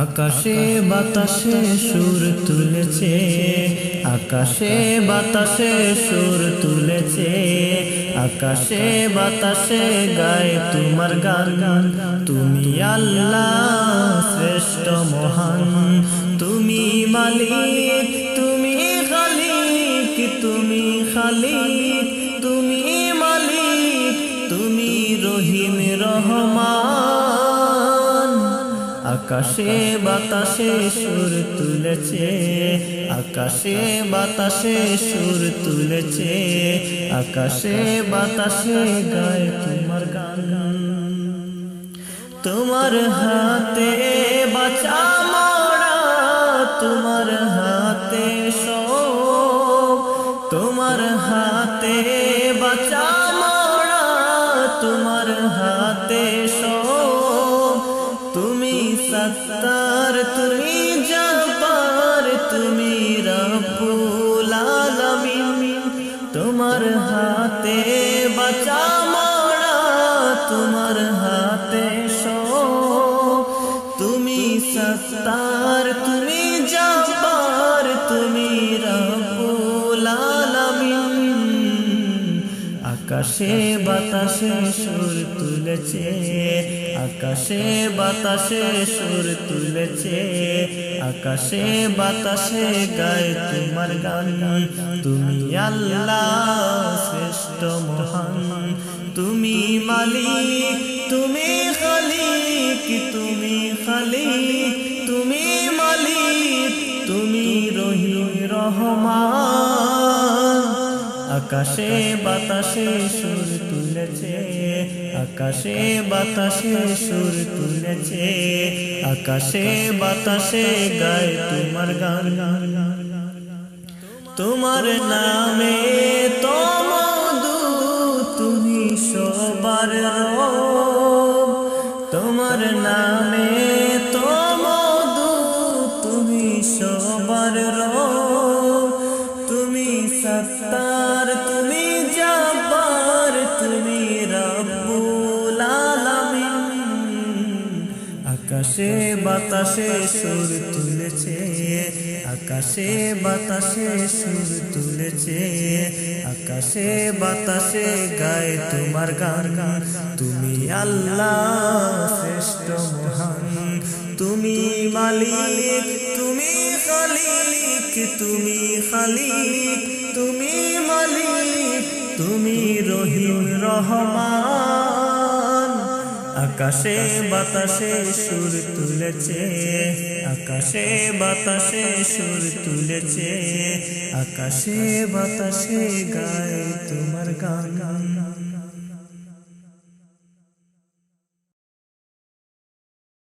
আকাশে বাতাসে সুর তুলেছে, আকাশে বাতাসে সুর তুলেছে, আকাশে বাতাসে গায় তোমার গান। তুমি আল্লাহ শ্রেষ্ঠ মহান, তুমি মালিক, তুমি খালিক, তুমি খালিক, তুমি মালিক, তুমি রহিম রহমান। আকাশে বাতাসে সুর তুলেছে, আকাশে বাতাসে সুর তুলেছে, আকাশে বাতাসে গায় তোমার গান। তোমার হাতে বাঁচা মরা, তোমার হাতে সব, তোমার হাতে বাঁচা মরা, তোমার হাতে সব। তুমি সত্তার, তুমি জব্বার, তুমি রব্বুল আলামিন। তোমার হাতে বাঁচা মরা, তোমার হাতে সব। তুমি সত্তার, তুমি জব্বার, তুমি রব্বুল আলামিন। আকাশে বাতাসে সুর তুলেছে, আকাশে বাতাসে সুর তুলেছে, আকাশে বাতাসে গায় তোমার গান। তুমি আল্লাহ শ্রেষ্ঠ মহান, তুমি মালিক, তুমি খালিক, তুমি খালিক, তুমি মালিক, তুমি রহিম রহমান। আকাশে বাতাসে সুর তুলেছে, আকাশে বাতাসে সুর তুলেছে, আকাশে বাতাসে গায় তোমার গান। তোমার নামে তো মধু, তুমি সবার রব। তোমার নামে তো মধু, তুমি সবার রব। তুমি সত্তার, তুমি জব্বার, তুমি রব্বুল আলামিন। আকাশে বাতাসে সুর তুলেছে, আকাশে বাতাসে সুর তুলেছে, আকাশে বাতাসে গায় তোমার গান। তুমি আল্লাহ শ্রেষ্ঠ মহান, তুমি মালিক, তুমি খালিক, তুমি খালিক, তুমি মালিক, তুমি রহিম রহমান। আকাশে বাতাসে সুর তুলেছে, আকাশে বাতাসে সুর তুলেছে, আকাশে বাতাসে গায় তোমার গান।